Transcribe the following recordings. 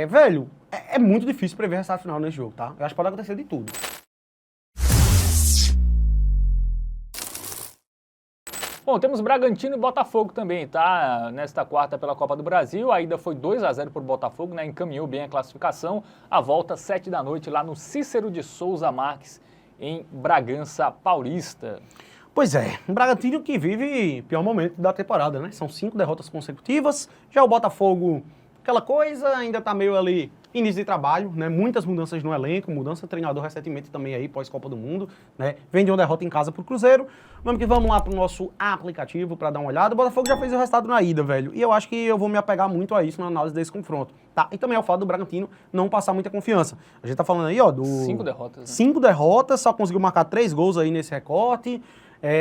Velho, é muito difícil prever o resultado final nesse jogo, tá? Eu acho que pode acontecer de tudo. Bom, temos Bragantino e Botafogo também, tá? Nesta quarta pela Copa do Brasil, a ida foi 2-0 para o Botafogo, né? Encaminhou bem a classificação. A volta 7 da noite lá no Cícero de Souza Marques, em Bragança Paulista. Pois é, um Bragantino que vive o pior momento da temporada, né? São 5 derrotas consecutivas. Já o Botafogo, aquela coisa, ainda tá meio ali início de trabalho, né? Muitas mudanças no elenco, mudança de treinador recentemente também aí, pós-Copa do Mundo, né? Vem de uma derrota em casa pro Cruzeiro. Vamos lá pro nosso aplicativo para dar uma olhada. O Botafogo já fez o resultado na ida, velho. E eu acho que eu vou me apegar muito a isso na análise desse confronto, tá? E também é o fato do Bragantino não passar muita confiança. A gente tá falando aí, ó, 5 derrotas, né? 5 derrotas, só conseguiu marcar 3 gols aí nesse recorte.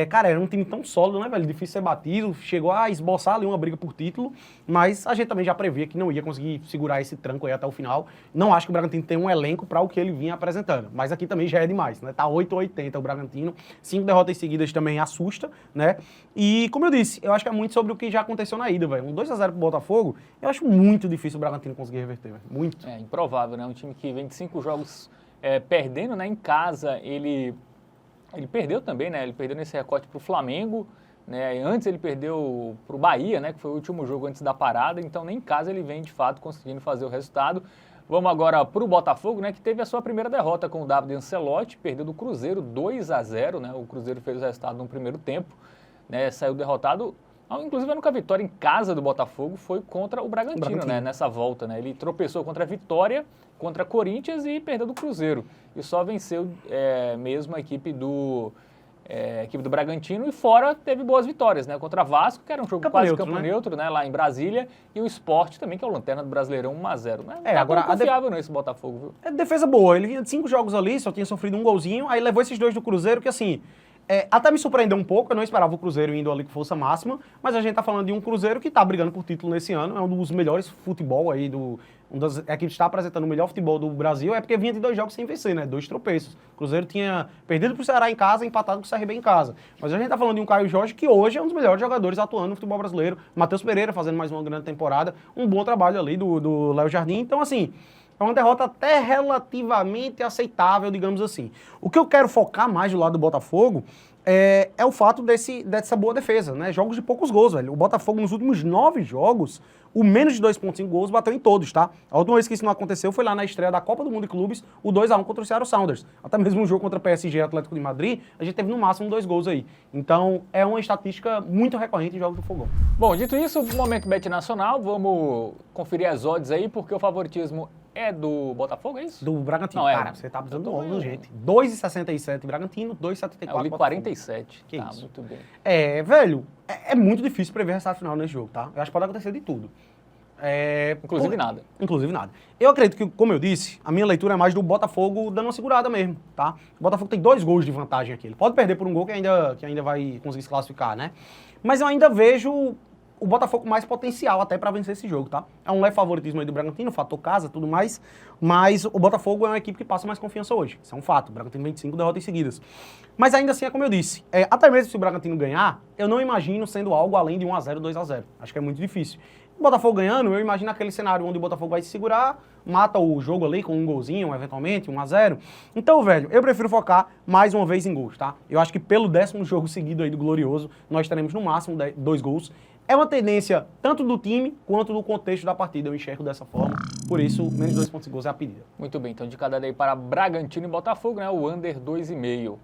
Cara, era um time tão sólido, né, velho? Difícil ser batido, chegou a esboçar ali uma briga por título, mas a gente também já previa que não ia conseguir segurar esse tranco aí até o final. Não acho que o Bragantino tem um elenco para o que ele vinha apresentando, mas aqui também já é demais, né? Tá 8-80 o Bragantino, 5 derrotas seguidas também assusta, né? E, como eu disse, eu acho que é muito sobre o que já aconteceu na ida, velho. Um 2-0 pro Botafogo, eu acho muito difícil o Bragantino conseguir reverter, velho. Muito. É improvável, né? Um time que vem de 5 jogos perdendo, né? Em casa, ele perdeu também, né? Ele perdeu nesse recorte para o Flamengo, né? E antes ele perdeu para o Bahia, né? Que foi o último jogo antes da parada. Então nem em casa ele vem de fato conseguindo fazer o resultado. Vamos agora para o Botafogo, né? Que teve a sua primeira derrota com o David Ancelotti, perdeu do Cruzeiro 2-0, né? O Cruzeiro fez o resultado no primeiro tempo, né? Saiu derrotado. Inclusive a única vitória em casa do Botafogo foi contra o Bragantino, né? Nessa volta, né? Ele tropeçou contra a Vitória, contra Corinthians e perdeu do Cruzeiro. E só venceu mesmo a equipe do Bragantino e fora teve boas vitórias, né? Contra Vasco, que era um jogo quase campo neutro, né? Lá em Brasília, e o Sport também, que é o lanterna do Brasileirão 1-0, né? Tá agora confiável nesse Botafogo, viu? É defesa boa, ele vinha de 5 jogos ali, só tinha sofrido um golzinho, aí levou esses 2 do Cruzeiro, que assim... até me surpreendeu um pouco, eu não esperava o Cruzeiro indo ali com força máxima, mas a gente tá falando de um Cruzeiro que tá brigando por título nesse ano, é um dos melhores futebol aí, uma das equipes que está apresentando o melhor futebol do Brasil, é porque vinha de 2 jogos sem vencer, né? 2 tropeços. O Cruzeiro tinha perdido pro Ceará em casa, empatado com o CRB em casa. Mas a gente tá falando de um Caio Jorge que hoje é um dos melhores jogadores atuando no futebol brasileiro. Matheus Pereira fazendo mais uma grande temporada, um bom trabalho ali do Léo Jardim, então assim... É uma derrota até relativamente aceitável, digamos assim. O que eu quero focar mais do lado do Botafogo é o fato dessa boa defesa, né? Jogos de poucos gols, velho. O Botafogo, nos últimos 9 jogos, o menos de 2,5 gols bateu em todos, tá? A última vez que isso não aconteceu foi lá na estreia da Copa do Mundo de Clubes, o 2-1 contra o Seattle Sounders. Até mesmo um jogo contra o PSG e Atlético de Madrid, a gente teve no máximo 2 gols aí. Então, é uma estatística muito recorrente em jogos do Fogão. Bom, dito isso, momento Bet Nacional, vamos conferir as odds aí, porque o favoritismo é do Botafogo, é isso? Do Bragantino. Não, cara, você tá precisando do óculos, gente. 2,67 Bragantino, 2,74 eu li 47. Que tá, isso? muito bem. Velho, é muito difícil prever o resultado final nesse jogo, tá? Eu acho que pode acontecer de tudo. Inclusive nada. Inclusive nada. Eu acredito que, como eu disse, a minha leitura é mais do Botafogo dando uma segurada mesmo, tá? O Botafogo tem 2 gols de vantagem aqui. Ele pode perder por um gol que ainda vai conseguir se classificar, né? Mas eu ainda vejo o Botafogo com mais potencial até pra vencer esse jogo, tá? É um leve favoritismo aí do Bragantino, fator casa, tudo mais, mas o Botafogo é uma equipe que passa mais confiança hoje. Isso é um fato. O Bragantino tem 25 derrotas seguidas. Mas ainda assim, é como eu disse, até mesmo se o Bragantino ganhar, eu não imagino sendo algo além de 1-0, 2-0. Acho que é muito difícil. O Botafogo ganhando, eu imagino aquele cenário onde o Botafogo vai se segurar, mata o jogo ali com um golzinho, eventualmente, 1-0. Então, velho, eu prefiro focar mais uma vez em gols, tá? Eu acho que pelo 10º jogo seguido aí do Glorioso, nós teremos no máximo 2 gols. É uma tendência tanto do time quanto do contexto da partida. Eu enxergo dessa forma. Por isso, menos 2,5 gols é a pedida. Muito bem, então de cada daí para Bragantino e Botafogo, né? O under 2,5.